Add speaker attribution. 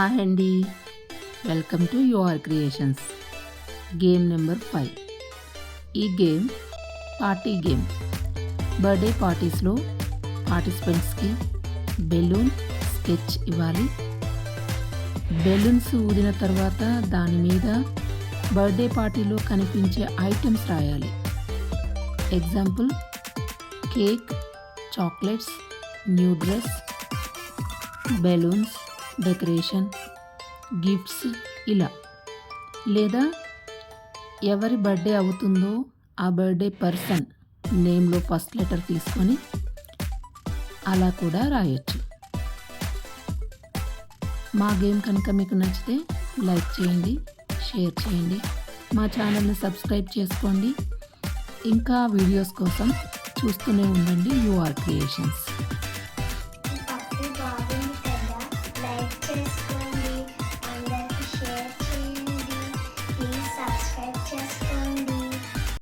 Speaker 1: Hi అండి, welcome to your creations. Game number 5. ఈ game party game. Birthday పార్టీస్లో పార్టిసిపెంట్స్కి బెలూన్ స్కెచ్ ఇవ్వాలి. బెలూన్స్ ఊదిన తర్వాత దాని మీద బర్త్డే పార్టీలో కనిపించే ఐటమ్స్ రాయాలి. Example: cake, chocolates, new dress, balloons, decoration, gifts ఇలా. లేదా ఎవరి బర్త్డే అవుతుందో ఆ బర్త్డే పర్సన్ నేమ్లో ఫస్ట్ లెటర్ తీసుకొని అలా కూడా రాయొచ్చు. మా గేమ్ కనుక మీకు నచ్చితే లైక్ చేయండి, షేర్ చేయండి, మా ఛానల్ని సబ్స్క్రైబ్ చేసుకోండి. ఇంకా వీడియోస్ కోసం చూస్తూనే ఉండండి యువర్ క్రియేషన్స్.